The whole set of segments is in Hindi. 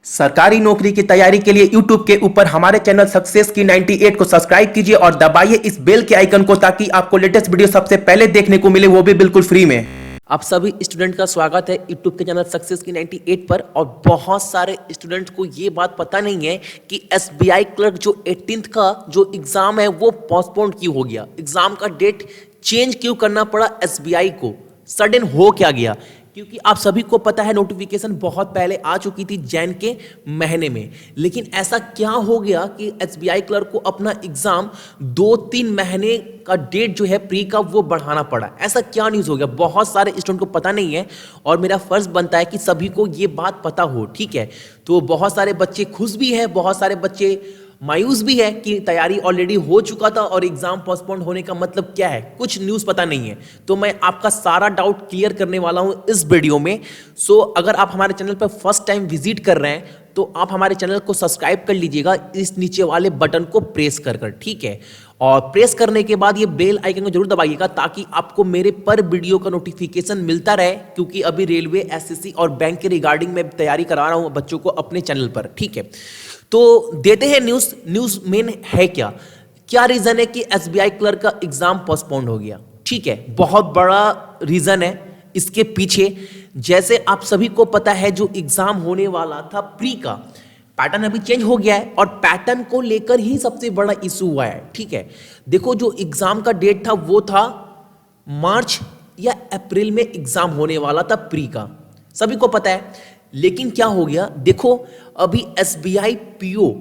सरकारी नौकरी की तैयारी के लिए YouTube के ऊपर हमारे चैनल सक्सेस की 98 को सब्सक्राइब कीजिए और दबाइए इस बेल के आइकन को ताकि आपको लेटेस्ट वीडियो सबसे पहले देखने को मिले, वो भी बिल्कुल फ्री में। आप सभी स्टूडेंट का स्वागत है यूट्यूब के चैनल सक्सेस की 98 पर। और बहुत सारे स्टूडेंट को ये बात पता नहीं है कि एसबीआई क्लर्क जो 18th का जो एग्जाम है वो पोस्टपोन क्यों हो गया, एग्जाम का डेट चेंज क्यों करना पड़ा एसबीआई को, सडन हो क्या गया। क्योंकि आप सभी को पता है नोटिफिकेशन बहुत पहले आ चुकी थी जैन के महीने में, लेकिन ऐसा क्या हो गया कि एसबीआई क्लर्क को अपना एग्जाम 2-3 महीने का डेट जो है प्री का वो बढ़ाना पड़ा। ऐसा क्या न्यूज़ हो गया, बहुत सारे स्टूडेंट को पता नहीं है और मेरा फर्ज बनता है कि सभी को ये बात पता हो, ठीक है। तो बहुत सारे बच्चे खुश भी है, बहुत सारे बच्चे मायूस भी है कि तैयारी ऑलरेडी हो चुका था और एग्जाम पोस्टपोन होने का मतलब क्या है, कुछ न्यूज़ पता नहीं है। तो मैं आपका सारा डाउट क्लियर करने वाला हूं इस वीडियो में। सो अगर आप हमारे चैनल पर फर्स्ट टाइम विजिट कर रहे हैं तो आप हमारे चैनल को सब्सक्राइब कर लीजिएगा इस नीचे वाले बटन को प्रेस कर, ठीक है। और प्रेस करने के बाद ये बेल आइकन को जरूर दबाइएगा ताकि आपको मेरे पर वीडियो का नोटिफिकेशन मिलता रहे, क्योंकि अभी रेलवे, एसएससी और बैंक के रिगार्डिंग में तैयारी करा रहा हूं बच्चों को अपने चैनल पर, ठीक है। तो देते हैं न्यूज़ मेन है क्या रीजन है कि एसबीआई क्लर्क का एग्जाम पोस्टपोन हो गया, ठीक है। बहुत बड़ा रीजन है इसके पीछे। जैसे आप सभी को पता है जो एग्जाम होने वाला था प्री का पैटर्न अभी चेंज हो गया है और पैटर्न को लेकर ही सबसे बड़ा इशू हुआ है, ठीक है। देखो जो एग्जाम का डेट था वो था मार्च या अप्रैल में एग्जाम होने वाला था प्री का, सभी को पता है। लेकिन क्या हो गया, देखो अभी एसबीआई पीओ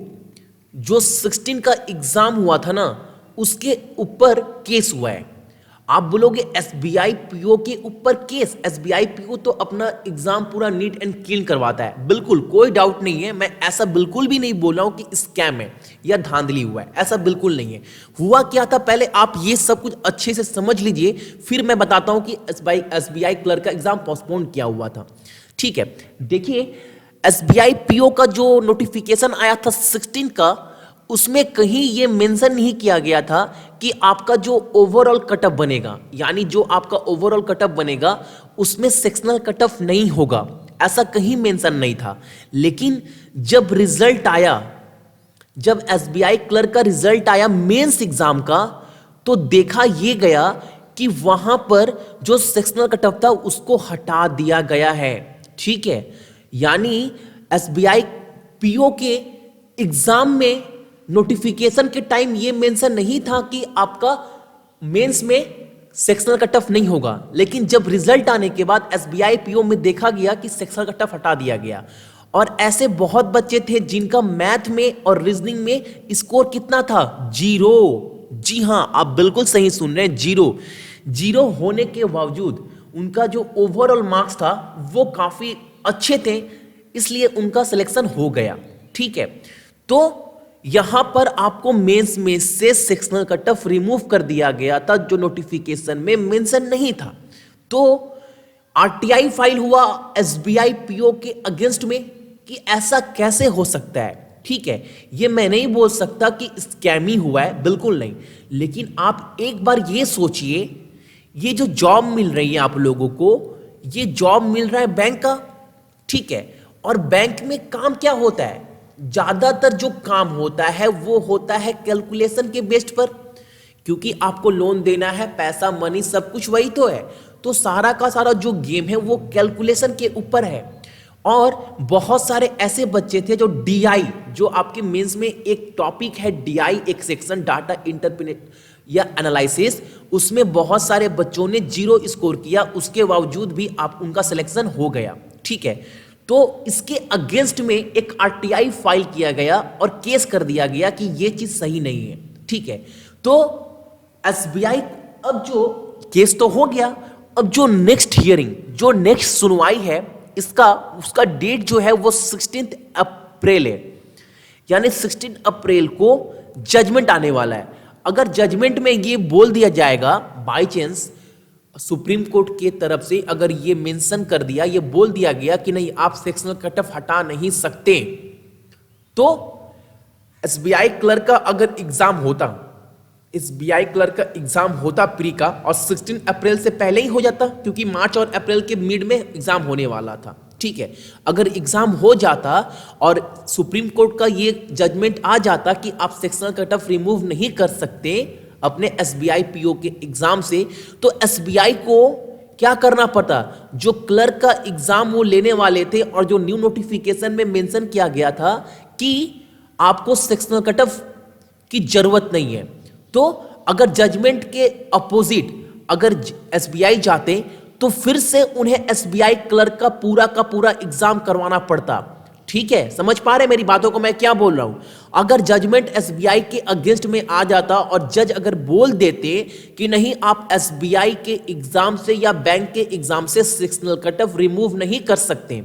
जो 16 का एग्जाम हुआ था ना उसके ऊपर केस हुआ है। आप बोलोगे एसबीआई पीओ के ऊपर केस, एसबीआई पीओ तो अपना एग्जाम पूरा नीट एंड क्लीन करवाता है, बिल्कुल कोई डाउट नहीं है। मैं ऐसा बिल्कुल भी नहीं बोल रहा हूं कि स्कैम है या धांधली हुआ है, ऐसा बिल्कुल नहीं है। हुआ क्या था पहले आप ये सब कुछ अच्छे से समझ लीजिए, फिर मैं बताता हूं कि एसबीआई क्लर्क का एग्जाम पोस्टपोन किया हुआ था, ठीक है। देखिए एसबीआई पीओ का जो नोटिफिकेशन आया था 16 का, उसमें कहीं ये मेंशन नहीं किया गया था कि आपका जो ओवरऑल कटअप बनेगा, यानी जो आपका ओवरऑल कटअप बनेगा उसमें सेक्शनल कटअप नहीं होगा, ऐसा कहीं मेंशन नहीं था। लेकिन जब रिजल्ट आया, जब एसबीआई क्लर्क का रिजल्ट आया मेंस एग्जाम का, तो देखा ये गया कि वहां पर जो सेक्शनल कटअप था उसको हटा दिया गया है, ठीक है। यानी एसबीआई पीओ के एग्जाम में नोटिफिकेशन के टाइम ये मेंशन नहीं था कि आपका मेंस में सेक्शनल कटअप नहीं होगा, लेकिन जब रिजल्ट आने के बाद एसबीआई पीओ में देखा गया कि सेक्शनल कटअप हटा दिया गया। और ऐसे बहुत बच्चे थे जिनका मैथ में और रीजनिंग में स्कोर कितना था, 0। जी हां, आप बिल्कुल सही सुन रहे हैं, 0 होने के बावजूद उनका जो ओवरऑल मार्क्स था वो काफी अच्छे थे, इसलिए उनका सिलेक्शन हो गया, ठीक है। तो यहां पर आपको मेंस में से सेक्शनल कटअप रिमूव कर दिया गया था जो नोटिफिकेशन में मेंशन नहीं था। तो आरटीआई फाइल हुआ एसबीआई पीओ के अगेंस्ट में कि ऐसा कैसे हो सकता है, ठीक है। ये मैं नहीं बोल सकता कि स्कैम ही हुआ है, बिल्कुल नहीं। लेकिन आप एक बार ये सोचिए, ये जो जॉब मिल रही है आप लोगों को, ये जॉब मिल रहा है बैंक का, ठीक है। और बैंक में काम क्या होता है, ज्यादातर जो काम होता है वो होता है कैलकुलेशन के बेस्ड पर, क्योंकि आपको लोन देना है, पैसा मनी सब कुछ वही तो है। तो सारा का सारा जो गेम है वो कैलकुलेशन के ऊपर है। और बहुत सारे ऐसे बच्चे थे जो डीआई, जो आपके मेंस में एक टॉपिक है डीआई, एक सेक्शन डाटा इंटरप्रेट या एनालिसिस, उसमें बहुत सारे बच्चों ने 0 स्कोर किया, उसके बावजूद भी आप उनका सिलेक्शन हो गया, ठीक है। तो इसके अगेंस्ट में एक आरटीआई फाइल किया गया और केस कर दिया गया कि ये चीज सही नहीं है, ठीक है। तो एसबीआई अब जो केस तो हो गया, अब जो नेक्स्ट हियरिंग, जो नेक्स्ट सुनवाई है उसका डेट जो है वो 16 अप्रैल है, यानी 16 अप्रैल को जजमेंट आने वाला है। अगर जजमेंट में ये बोल दिया जाएगा, बाय चांस सुप्रीम कोर्ट के तरफ से अगर ये मेंशन कर दिया, ये बोल दिया गया कि नहीं आप सेक्शनल कटअप हटा नहीं सकते, तो एसबीआई क्लर्क का अगर एग्जाम होता, एसबीआई क्लर्क का एग्जाम होता प्री का, और 16 अप्रैल से पहले ही हो जाता, क्योंकि मार्च और अप्रैल के मिड में एग्जाम होने वाला था, ठीक है, अगर एग्जाम हो जाता और सुप्रीम कोर्ट का ये जजमेंट आ जाता कि आप सेक्शनल कट ऑफ रिमूव नहीं कर सकते अपने एसबीआई पीओ के एग्जाम से, तो एसबीआई को क्या करना पड़ता? जो क्लर्क का एग्जाम वो लेने वाले थे और जो न्यू नोटिफिकेशन में मेंशन किया गया था कि आपको सेक्शनल कट ऑफ की जरूरत नहीं है, तो अगर जजमेंट के अपोजिट अगर एसबीआई जाते तो फिर से उन्हें एसबीआई क्लर्क का पूरा एग्जाम करवाना पड़ता। ठीक है, समझ पा रहे मेरी बातों को मैं क्या बोल रहा हूं? अगर जजमेंट एसबीआई के अगेंस्ट में आ जाता और जज अगर बोल देते कि नहीं आप एसबीआई के एग्जाम से या बैंक के एग्जाम से सेक्शनल कट ऑफ रिमूव नहीं कर सकते,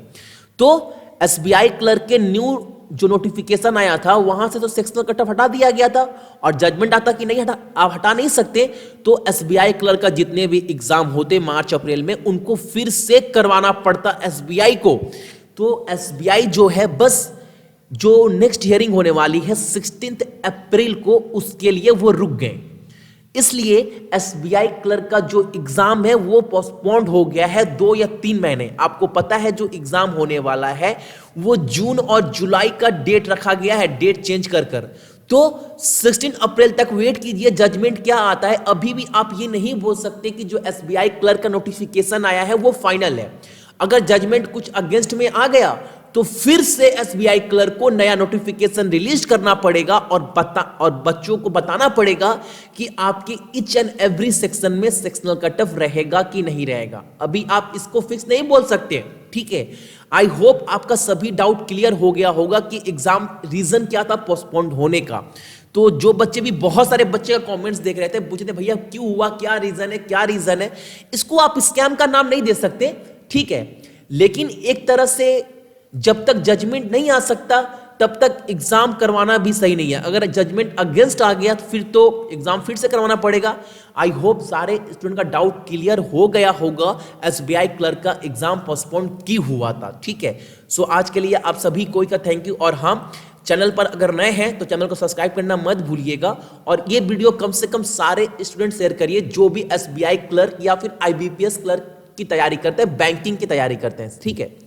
तो एसबीआई क्लर्क के न्यू जो नोटिफिकेशन आया था वहां से तो सेक्शनल कट ऑफ हटा दिया गया था और जजमेंट आता कि नहीं आप हटा नहीं सकते, तो एसबीआई क्लर्क का जितने भी एग्जाम होते मार्च अप्रैल में उनको फिर से करवाना पड़ता एसबीआई को। तो एसबीआई जो है बस जो नेक्स्ट हियरिंग होने वाली है 16 अप्रैल को, उसके लिए वो रुक गए। इसलिए एसबीआई क्लर्क का जो एग्जाम है वो पोस्टपोन्ड हो गया है 2 या 3 महीने। आपको पता है जो एग्जाम होने वाला है वो जून और जुलाई का डेट रखा गया है, डेट चेंज कर तो 16 अप्रैल तक वेट कीजिए, जजमेंट क्या आता है। अभी भी आप ये नहीं बोल सकते कि जो एसबीआई क्लर्क का नोटिफिकेशन आया है वो फाइनल है। अगर जजमेंट कुछ अगेंस्ट में आ गया तो फिर से एसबीआई क्लर्क को नया नोटिफिकेशन रिलीज करना पड़ेगा और बच्चों को बताना पड़ेगा कि आपके ईच एंड एवरी सेक्शन में सेक्शनल कट ऑफ रहेगा कि नहीं रहेगा। अभी आप इसको फिक्स नहीं बोल सकते। ठीक है, आई होप आपका सभी डाउट क्लियर हो गया होगा कि एग्जाम रीजन क्या था पोस्टपोन्ड होने का। तो जो बच्चे भी, बहुत सारे बच्चे का कमेंट्स देख रहे थे, पूछते थे भैया क्यों हुआ, क्या रीजन है। इसको आप स्कैम का नाम नहीं दे सकते, ठीक है, लेकिन एक तरह से जब तक जजमेंट नहीं आ सकता तब तक एग्जाम करवाना भी सही नहीं है। अगर जजमेंट अगेंस्ट आ गया तो फिर तो एग्जाम फिर से करवाना पड़ेगा। आई होप सारे स्टूडेंट का डाउट क्लियर हो गया होगा एसबीआई क्लर्क का एग्जाम पोस्टपोन क्यों हुआ था। ठीक है, सो आज के लिए आप सभी को का थैंक यू। और हाँ, चैनल पर अगर नए हैं तो चैनल को सब्सक्राइब करना मत भूलिएगा और ये वीडियो कम से कम सारे स्टूडेंट शेयर करिए जो भी एसबीआई क्लर्क या फिर आईबीपीएस क्लर्क की तैयारी करते हैं, बैंकिंग की तैयारी करते हैं। ठीक है।